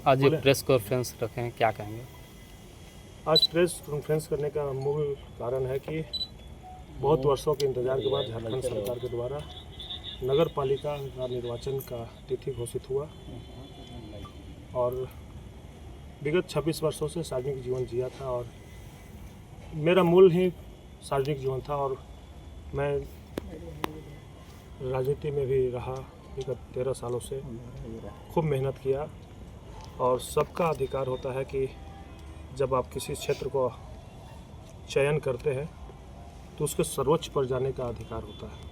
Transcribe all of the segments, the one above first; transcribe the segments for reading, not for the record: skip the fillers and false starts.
आज एक press conference रखे हैं, क्या कहेंगे? आज प्रेस कॉन्फ्रेंस करने का मूल कारण है कि बहुत वर्षों के इंतजार के बाद झारखंड सरकार के द्वारा नगर पालिका का निर्वाचन का तिथि घोषित हुआ और विगत 26 वर्षों से सार्वजनिक जीवन जिया था और मेरा मूल ही सार्वजनिक जीवन था और मैं राजनीति में भी रहा विगत 13 सालों से, खूब मेहनत किया और सबका अधिकार होता है कि जब आप किसी क्षेत्र को चयन करते हैं तो उसके सर्वोच्च पर जाने का अधिकार होता है।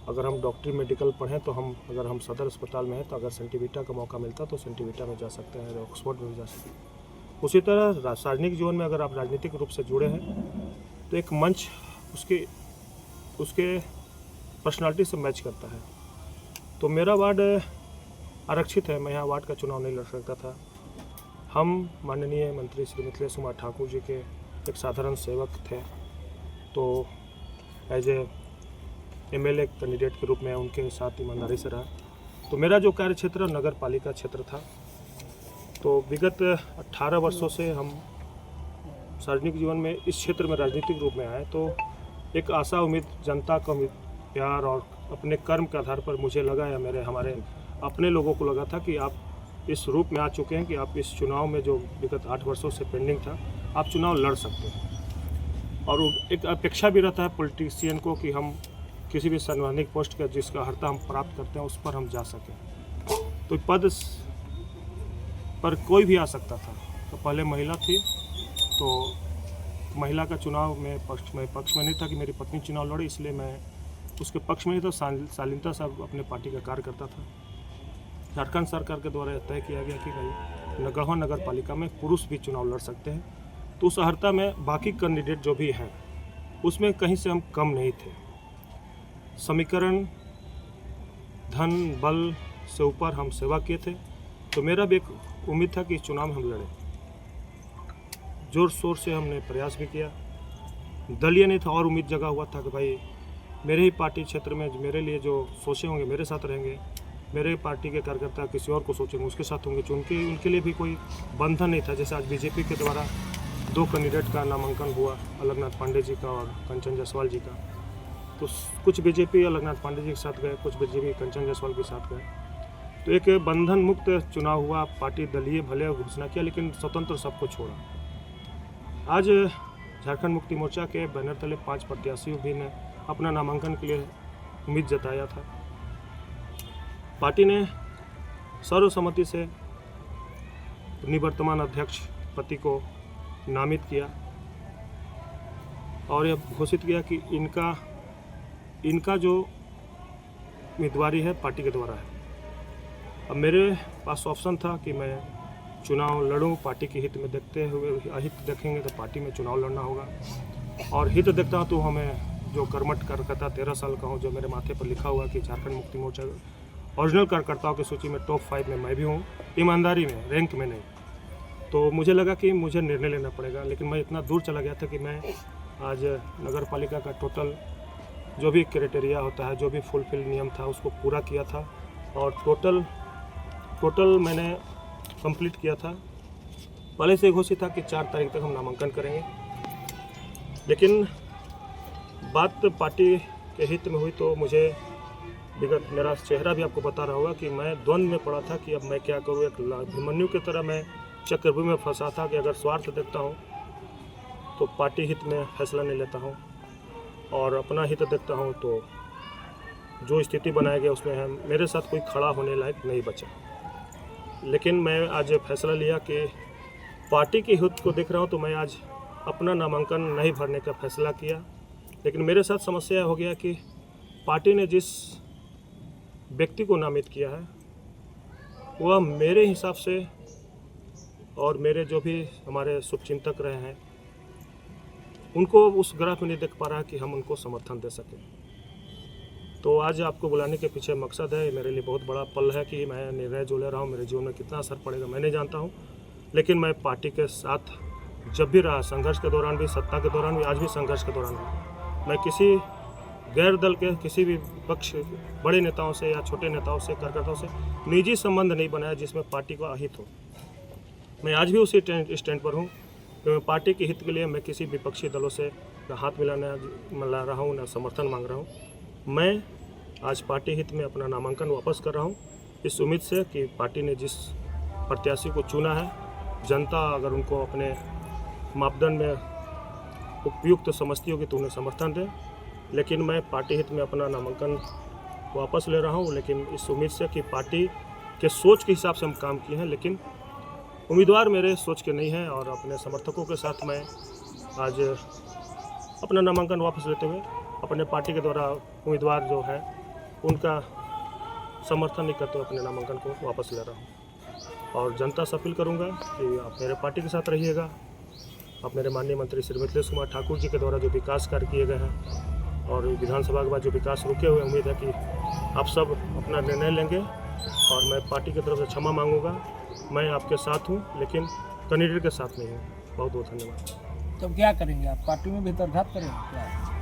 अगर हम डॉक्टरी मेडिकल पढ़ें तो अगर हम सदर अस्पताल में हैं तो अगर सेंटीवीटा का मौका मिलता तो सेंटीवीटा में जा सकते हैं, ऑक्सफोर्ड में भी जा सकते हैं। उसी तरह सार्वजनिक जीवन में अगर आप राजनीतिक रूप से जुड़े हैं तो एक मंच उसके पर्सनालिटी से मैच करता है। तो मेरा वार्ड आरक्षित है, मैं यहाँ वार्ड का चुनाव नहीं लड़ सकता था। हम माननीय मंत्री श्री मिथिलेश कुमार ठाकुर जी के एक साधारण सेवक थे, तो एज ए MLA कैंडिडेट के रूप में उनके साथ ईमानदारी से रहा। तो मेरा जो कार्य क्षेत्र नगर पालिका क्षेत्र था, तो विगत 18 वर्षों से हम सार्वजनिक जीवन में इस क्षेत्र में राजनीतिक रूप में आए, तो एक आशा उम्मीद जनता का प्यार और अपने कर्म के आधार पर मुझे लगा या हमारे अपने लोगों को लगा था कि आप इस रूप में आ चुके हैं कि आप इस चुनाव में जो विगत 8 वर्षों से पेंडिंग था, आप चुनाव लड़ सकते हैं। और एक अपेक्षा भी रहता है पॉलिटिशियन को कि हम किसी भी संवैधानिक पोस्ट का जिसका अर्हता हम प्राप्त करते हैं उस पर हम जा सकें। तो पद पर कोई भी आ सकता था। तो पहले महिला थी, तो महिला का चुनाव में पक्ष में नहीं था कि मेरी पत्नी चुनाव लड़े, इसलिए मैं उसके पक्ष में नहीं था। शालीनता से अपने पार्टी का कार्य करता था। झारखंड सरकार के द्वारा तय किया गया कि भाई गढ़वा नगर पालिका में पुरुष भी चुनाव लड़ सकते हैं, तो उस अर्हता में बाकी कैंडिडेट जो भी हैं उसमें कहीं से हम कम नहीं थे। समीकरण धन बल से ऊपर हम सेवा किए थे, तो मेरा भी एक उम्मीद था कि इस चुनाव में हम लड़े। जोर शोर से हमने प्रयास भी किया, दलीय नहीं था और उम्मीद जगा हुआ था कि भाई मेरे ही पार्टी क्षेत्र में मेरे लिए जो सोचे होंगे मेरे साथ रहेंगे, मेरे पार्टी के कार्यकर्ता किसी और को सोचेंगे उसके साथ होंगे। उनके लिए भी कोई बंधन नहीं था। जैसे आज बीजेपी के द्वारा 2 कैंडिडेट का नामांकन हुआ, अलगनाथ पांडे जी का और कंचन जायसवाल जी का। तो कुछ बीजेपी अलगनाथ पांडे जी के साथ गए, कुछ बीजेपी कंचन जायसवाल के साथ गए। तो एक बंधन मुक्त चुनाव हुआ। पार्टी दलीय भले घोषणा किया लेकिन स्वतंत्र सबको छोड़ा। आज झारखंड मुक्ति मोर्चा के बैनर तले 5 प्रत्याशियों भी ने अपना नामांकन के लिए उम्मीद जताया था। पार्टी ने सर्वसम्मति से निवर्तमान अध्यक्ष पति को नामित किया और यह घोषित किया कि इनका जो उम्मीदवारी है पार्टी के द्वारा है। अब मेरे पास ऑप्शन था कि मैं चुनाव लड़ूं, पार्टी के हित में देखते हुए। अहित देखेंगे तो पार्टी में चुनाव लड़ना होगा, और हित देखता हूँ तो हमें जो कर्मठ कार्यकर्ता 13 साल का हूँ, जो मेरे माथे पर लिखा हुआ कि झारखंड मुक्ति मोर्चा ओरिजिनल कार्यकर्ताओं की सूची में टॉप 5 में मैं भी हूँ, ईमानदारी में, रैंक में नहीं। तो मुझे लगा कि मुझे निर्णय लेना पड़ेगा, लेकिन मैं इतना दूर चला गया था कि मैं आज नगर पालिका का टोटल जो भी क्राइटेरिया होता है, जो भी फुलफिल नियम था उसको पूरा किया था और टोटल मैंने कंप्लीट किया था। पहले से घोषित था कि 4 तारीख तक हम नामांकन करेंगे, लेकिन बात पार्टी के हित में हुई तो मुझे विगत मेरा चेहरा भी आपको बता रहा होगा कि मैं द्वंद्व में पड़ा था कि अब मैं क्या करूँ। एक अभिमन्यु की तरह मैं चक्रव्यूह में फंसा था कि अगर स्वार्थ देखता हूँ तो पार्टी हित में फैसला नहीं लेता हूँ, और अपना हित देखता हूँ तो जो स्थिति बनाया गया उसमें है मेरे साथ कोई खड़ा होने लायक नहीं बचा। लेकिन मैं आज फैसला लिया कि पार्टी के हित को देख रहा हूँ, तो मैं आज अपना नामांकन नहीं भरने का फैसला किया। लेकिन मेरे साथ समस्या हो गया कि पार्टी ने जिस व्यक्ति को नामित किया है वह मेरे हिसाब से और मेरे जो भी हमारे शुभचिंतक रहे हैं उनको उस ग्राफ में नहीं देख पा रहा कि हम उनको समर्थन दे सकें। तो आज आपको बुलाने के पीछे मकसद है, मेरे लिए बहुत बड़ा पल है कि मैं निर्णय जो ले रहा हूँ मेरे जीवन में कितना असर पड़ेगा मैं नहीं जानता हूँ, लेकिन मैं पार्टी के साथ जब भी रहा, संघर्ष के दौरान भी, सत्ता के दौरान भी, आज भी संघर्ष के दौरान भी, मैं किसी गैर दल के किसी भी पक्ष बड़े नेताओं से या छोटे नेताओं से कार्यकर्ताओं से निजी संबंध नहीं बनाया जिसमें पार्टी को अहित हो। मैं आज भी उसी स्टैंड पर हूँ कि पार्टी के हित के लिए मैं किसी विपक्षी दलों से न हाथ मिला रहा हूँ न समर्थन मांग रहा हूँ। मैं आज पार्टी हित में अपना नामांकन वापस कर रहा हूँ इस उम्मीद से कि पार्टी ने जिस प्रत्याशी को चुना है, जनता अगर उनको अपने मापदंड में उपयुक्त समझती होगी तो उन्हें समर्थन दें। लेकिन मैं पार्टी हित में अपना नामांकन वापस ले रहा हूँ, लेकिन इस उम्मीद से कि पार्टी के सोच के हिसाब से हम काम किए हैं, लेकिन उम्मीदवार मेरे सोच के नहीं हैं। और अपने समर्थकों के साथ मैं आज अपना नामांकन वापस लेते हुए अपने पार्टी के द्वारा उम्मीदवार जो है उनका समर्थन नहीं करते हुए अपने नामांकन को वापस ले रहा हूँ। और जनता से अपील करूँगा कि आप मेरे पार्टी के साथ रहिएगा। आप मेरे माननीय मंत्री श्री मिथिलेश कुमार ठाकुर जी के द्वारा जो विकास कार्य किए गए हैं और विधानसभा के बाद जो विकास रुके हुए, उम्मीद है कि आप सब अपना निर्णय लेंगे और मैं पार्टी की तरफ से क्षमा मांगूंगा। मैं आपके साथ हूं, लेकिन कैंडिडेट के साथ नहीं हूं। बहुत बहुत धन्यवाद। तो क्या करेंगे आप? पार्टी में भीतरघात करेंगे क्या?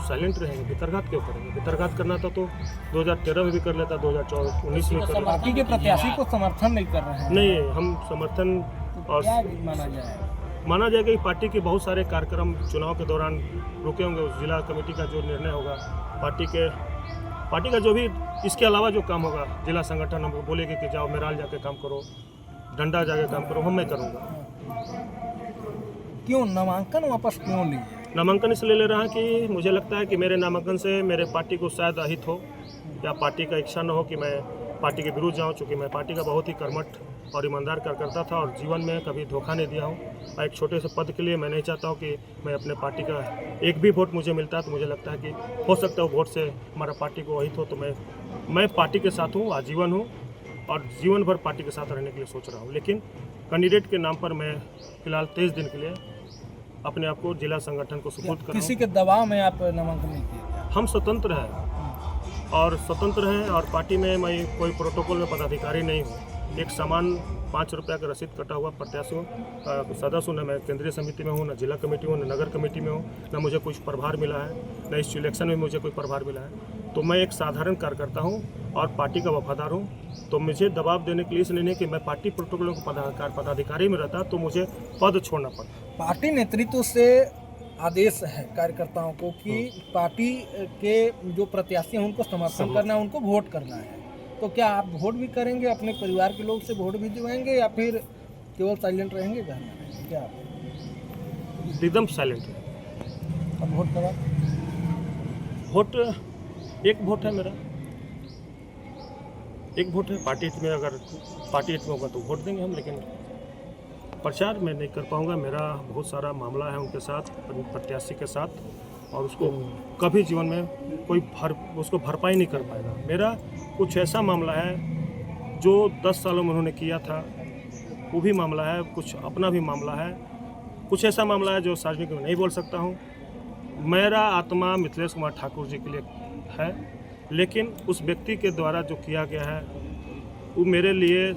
साइलेंट रहेंगे। भीतरघात क्यों करेंगे? भीतरघात करना था तो 2013 में भी कर लेता, 2019 में कर लेता। पार्टी के प्रत्याशी को समर्थन नहीं कर रहे हैं। नहीं, हम समर्थन और क्या माना जाए कि पार्टी के बहुत सारे कार्यक्रम चुनाव के दौरान रुके होंगे। उस जिला कमेटी का जो निर्णय होगा, पार्टी का जो भी इसके अलावा जो काम होगा, जिला संगठन हमको बोलेगी कि जाओ मेराल जाके काम करो, डंडा जाके काम करो, मैं करूँगा। क्यों नामांकन वापस क्यों लिए? नामांकन इसलिए ले रहा है कि मुझे लगता है कि मेरे नामांकन से मेरे पार्टी को शायद अहित हो या पार्टी का इच्छा न हो कि मैं पार्टी के विरुद्ध जाऊं। चूँकि मैं पार्टी का बहुत ही कर्मठ और ईमानदार कार्यकर्ता था और जीवन में कभी धोखा नहीं दिया हूं। और एक छोटे से पद के लिए मैं नहीं चाहता हूं कि मैं अपने पार्टी का एक भी वोट मुझे मिलता है तो मुझे लगता है कि हो सकता है वोट से हमारा पार्टी को अहित हो। तो मैं पार्टी के साथ हूँ, आजीवन हूँ और जीवन भर पार्टी के साथ रहने के लिए सोच रहा हूँ। लेकिन कैंडिडेट के नाम पर मैं फिलहाल 23 दिन के लिए अपने आप को जिला संगठन को सुपुर्द कर रहा हूं। किसी के दबाव में आप नामांकन नहीं किए? हम स्वतंत्र हैं और पार्टी में मैं कोई प्रोटोकॉल में पदाधिकारी नहीं हूँ। एक समान 5 रुपया का रसीद कटा हुआ प्रत्याशियों सदस्य हूँ। न मैं केंद्रीय समिति में हूँ, न जिला कमेटी में हूँ, न नगर कमेटी में हूँ, न मुझे कुछ प्रभार मिला है, न इस इलेक्शन में मुझे कोई प्रभार मिला है। तो मैं एक साधारण कार्यकर्ता हूँ और पार्टी का वफादार हूँ। तो मुझे दबाव देने के लिए इसलिए नहीं कि मैं पार्टी प्रोटोकॉल के पदाधिकारी में रहता तो मुझे पद छोड़ना पड़ता। पार्टी नेतृत्व से आदेश है कार्यकर्ताओं को कि पार्टी के जो प्रत्याशी हैं उनको समर्थन करना है, उनको वोट करना है। तो क्या आप वोट भी करेंगे? अपने परिवार के लोग से वोट भी दिलवाएंगे या फिर केवल साइलेंट रहेंगे? क्या एकदम साइलेंट है। अब वोट करा? वोट एक वोट है मेरा, एक वोट है। पार्टी में अगर पार्टी में होगा तो वोट देंगे हम, लेकिन प्रचार मैं नहीं कर पाऊंगा। मेरा बहुत सारा मामला है उनके साथ, प्रत्याशी के साथ, और उसको कभी जीवन में कोई उसको भरपाई नहीं कर पाएगा। मेरा कुछ ऐसा मामला है जो 10 सालों में उन्होंने किया था, वो भी मामला है, कुछ अपना भी मामला है, कुछ ऐसा मामला है जो सार्वजनिक में नहीं बोल सकता हूँ। मेरा आत्मा मिथिलेश कुमार ठाकुर जी के लिए है, लेकिन उस व्यक्ति के द्वारा जो किया गया है वो मेरे लिए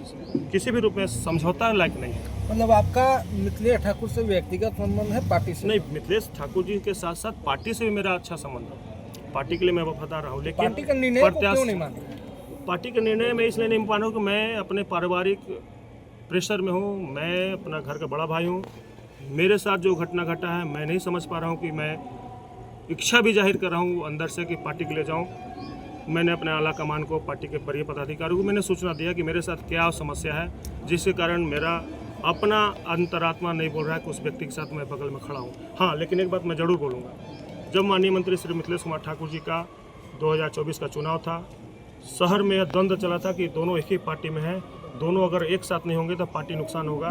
किसी भी रूप में समझौता लायक नहीं है। मतलब आपका मिथिलेश ठाकुर से व्यक्तिगत संबंध है, पार्टी से नहीं? मिथिलेश ठाकुर जी के साथ साथ पार्टी से भी मेरा अच्छा संबंध है। पार्टी के लिए मैं वफादार रहा हूँ, लेकिन पार्टी का निर्णय को क्यों नहीं मान रहे? पार्टी के निर्णय में इसलिए नहीं मान रहा हूँ कि मैं अपने पारिवारिक प्रेशर में हूँ। मैं अपना घर का बड़ा भाई हूँ। मेरे साथ जो घटना घटा है मैं नहीं समझ पा रहा हूँ कि मैं इच्छा भी जाहिर कर रहा हूँ अंदर से कि पार्टी के लिए जाऊँ। मैंने अपने आला कमान को, पार्टी के वरीय पदाधिकारियों को मैंने सूचना दिया कि मेरे साथ क्या समस्या है, जिसके कारण मेरा अपना अंतरात्मा नहीं बोल रहा है कि उस व्यक्ति के साथ मैं बगल में खड़ा हूँ। हाँ, लेकिन एक बात मैं ज़रूर बोलूँगा, जब माननीय मंत्री श्री मिथिलेश कुमार ठाकुर जी का 2024 का चुनाव था, शहर में यह द्वंद्व चला था कि दोनों एक ही पार्टी में हैं, दोनों अगर एक साथ नहीं होंगे तो पार्टी नुकसान होगा।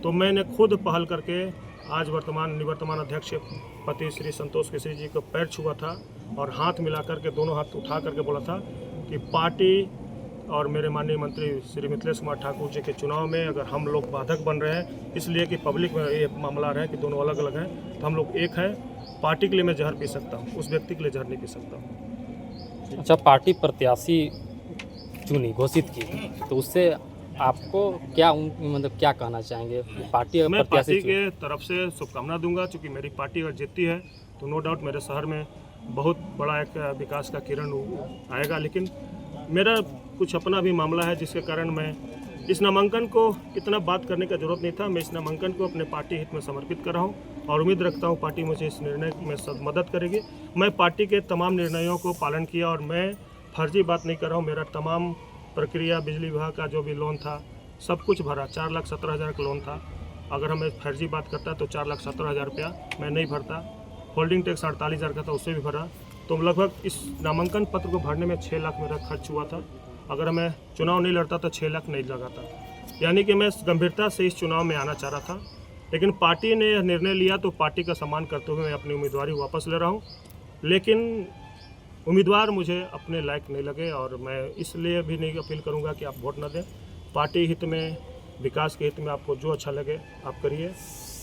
तो मैंने खुद पहल करके आज निवर्तमान अध्यक्ष पति श्री संतोष केसरी जी को पैर छुआ था और हाथ मिला करके, दोनों हाथ उठा करके बोला था कि पार्टी और मेरे माननीय मंत्री श्री मिथिलेश कुमार ठाकुर जी के चुनाव में अगर हम लोग बाधक बन रहे हैं इसलिए कि पब्लिक में ये मामला रहा है कि दोनों अलग अलग हैं, तो हम लोग एक हैं। पार्टी के लिए मैं जहर पी सकता हूँ, उस व्यक्ति के लिए जहर नहीं पी सकता हूँ। अच्छा, पार्टी प्रत्याशी चुनी, घोषित की, तो उससे आपको क्या मतलब क्या कहना चाहेंगे? पार्टी मैं पार्टी के तरफ से शुभकामना दूंगा, क्योंकि मेरी पार्टी अगर जीतती है तो नो डाउट मेरे शहर में बहुत बड़ा एक विकास का किरण आएगा। लेकिन मेरा कुछ अपना भी मामला है जिसके कारण मैं इस नामांकन को इतना बात करने का जरूरत नहीं था। मैं इस नामांकन को अपने पार्टी हित में समर्पित कर रहा हूँ और उम्मीद रखता हूँ पार्टी मुझे इस निर्णय में सब मदद करेगी। मैं पार्टी के तमाम निर्णयों को पालन किया और मैं फर्जी बात नहीं कर रहा हूँ। मेरा तमाम प्रक्रिया, बिजली विभाग का जो भी लोन था सब कुछ भरा। 4,17,000 का लोन था। अगर हमें फर्जी बात करता तो 4,17,000 रुपया मैं नहीं भरता। होल्डिंग टैक्स 48,000 का था, उससे भी भरा। तो लगभग इस नामांकन पत्र को भरने में 6 लाख मेरा खर्च हुआ था। अगर मैं चुनाव नहीं लड़ता तो 6 लाख नहीं लगाता। यानी कि मैं गंभीरता से इस चुनाव में आना चाह रहा था, लेकिन पार्टी ने निर्णय लिया तो पार्टी का सम्मान करते हुए मैं अपनी उम्मीदवारी वापस ले रहा हूँ। लेकिन उम्मीदवार मुझे अपने लायक नहीं लगे और मैं इसलिए भी नहीं अपील करूँगा कि आप वोट न दें। पार्टी हित में, विकास के हित में आपको जो अच्छा लगे आप करिए।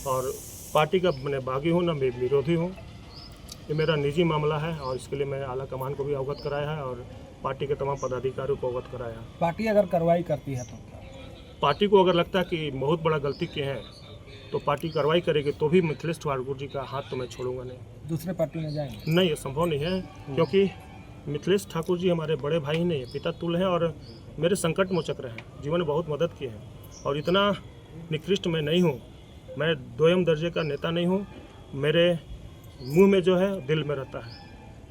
और पार्टी का मैं बागी हूँ, ना मैं विरोधी हूँ। ये मेरा निजी मामला है और इसके लिए मैं आला कमान को भी अवगत कराया है और पार्टी के तमाम पदाधिकारियों को अवगत कराया है। पार्टी अगर कार्रवाई करती है तो क्या? पार्टी को अगर लगता है कि बहुत बड़ा गलती किए हैं तो पार्टी कार्रवाई करेगी, तो भी मिथिलेश ठाकुर जी का हाथ तो मैं छोड़ूंगा नहीं। दूसरे पार्टी में जाएंगे? नहीं, ये संभव नहीं है, क्योंकि मिथिलेश ठाकुर जी हमारे बड़े भाई ही नहीं, पिता तुल्य हैं और मेरे संकट मोचक रहे हैं। जीवन में बहुत मदद की है और इतना निकृष्ट मैं नहीं हूँ। मैं दोयम दर्जे का नेता नहीं हूँ। मेरे मुंह में जो है दिल में रहता है।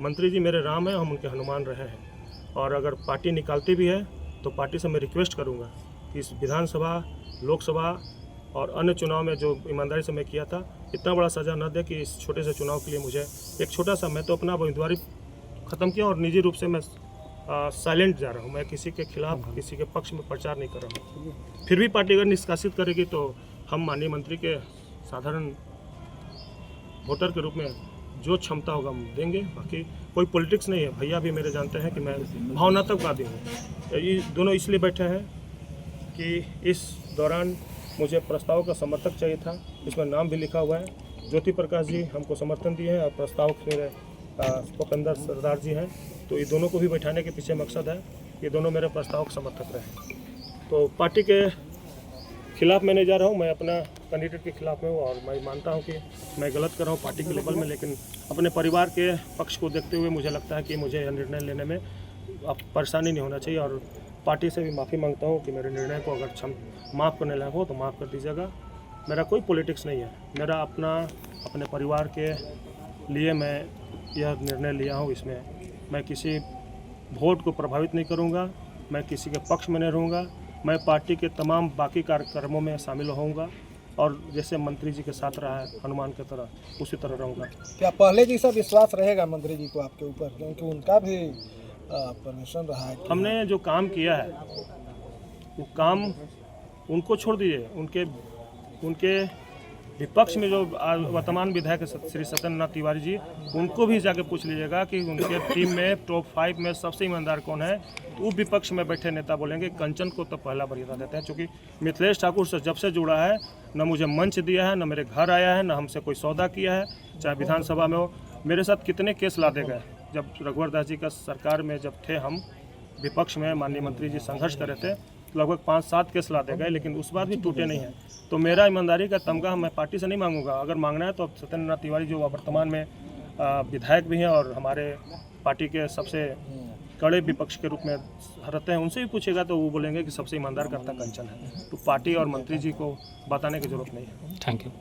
मंत्री जी मेरे राम हैं, हम उनके हनुमान रहे हैं। और अगर पार्टी निकालती भी है तो पार्टी से मैं रिक्वेस्ट करूंगा कि इस विधानसभा, लोकसभा और अन्य चुनाव में जो ईमानदारी से मैं किया था, इतना बड़ा सज़ा न दे कि इस छोटे से चुनाव के लिए मुझे एक छोटा सा, मैं तो अपना उम्मीदवारी ख़त्म किया और निजी रूप से मैं साइलेंट जा रहा हूँ। मैं किसी के खिलाफ, किसी के पक्ष में प्रचार नहीं कर रहा हूँ। फिर भी पार्टी अगर निष्कासित करेगी तो हम माननीय मंत्री के साधारण वोटर के रूप में जो क्षमता होगा हम देंगे। बाकी कोई पॉलिटिक्स नहीं है। भैया भी मेरे जानते हैं कि मैं भावनात्मकवादी हूँ। ये दोनों इसलिए बैठे हैं कि इस दौरान मुझे प्रस्ताव का समर्थक चाहिए था। इसमें नाम भी लिखा हुआ है। ज्योति प्रकाश जी हमको समर्थन दिए हैं और प्रस्ताव मेरे भूपेंद्र सरदार जी हैं। तो ये दोनों को भी बैठाने के पीछे मकसद है, ये दोनों मेरे प्रस्ताव के समर्थक रहे। तो पार्टी के खिलाफ मैं नहीं जा रहा हूँ, मैं अपना कैंडिडेट के खिलाफ में हूँ और मैं मानता हूँ कि मैं गलत कर रहा हूँ पार्टी के लेवल में। लेकिन अपने परिवार के पक्ष को देखते हुए मुझे लगता है कि मुझे यह निर्णय लेने में अब परेशानी नहीं होना चाहिए और पार्टी से भी माफ़ी मांगता हूँ कि मेरे निर्णय को अगर माफ़ करने लायक हो तो माफ़ कर दीजिएगा। मेरा कोई पॉलिटिक्स नहीं है, मेरा अपने परिवार के लिए मैं यह निर्णय लिया हूँ। इसमें मैं किसी वोट को प्रभावित नहीं करूँगा, मैं किसी के पक्ष में नहीं रहूँगा। मैं पार्टी के तमाम बाकी कार्यक्रमों में शामिल होऊंगा और जैसे मंत्री जी के साथ रहा है हनुमान की तरह, उसी तरह रहूँगा। क्या पहले जैसा विश्वास रहेगा मंत्री जी को आपके ऊपर, क्योंकि उनका भी परमिशन रहा है? हमने जो काम किया है वो काम उनको छोड़ दीजिए, उनके विपक्ष में जो वर्तमान विधायक श्री सत्येंद्रनाथ तिवारी जी, उनको भी जाके पूछ लीजिएगा कि उनके टीम में टॉप 5 में सबसे ईमानदार कौन है। तो वो विपक्ष में बैठे नेता बोलेंगे कंचन को तो पहला वरीयता देते हैं, क्योंकि मिथिलेश ठाकुर से जब से जुड़ा है न मुझे मंच दिया है, न मेरे घर आया है, न हमसे कोई सौदा किया है। चाहे विधानसभा में हो, मेरे साथ कितने केस लादे गए। जब रघुवर दास जी का सरकार में जब थे हम विपक्ष में, माननीय मंत्री जी संघर्ष कर रहे थे, लगभग 5-7 केस लाते गए, लेकिन उस बार भी टूटे नहीं हैं। तो मेरा ईमानदारी का तमगा मैं पार्टी से नहीं मांगूंगा। अगर मांगना है तो सत्येंद्रनाथ तिवारी जो वर्तमान में विधायक भी हैं और हमारे पार्टी के सबसे कड़े विपक्ष के रूप में रहते हैं, उनसे भी पूछेगा तो वो बोलेंगे कि सबसे ईमानदार कर्ता कंचन है। तो पार्टी और मंत्री जी को बताने की जरूरत नहीं है। Thank you.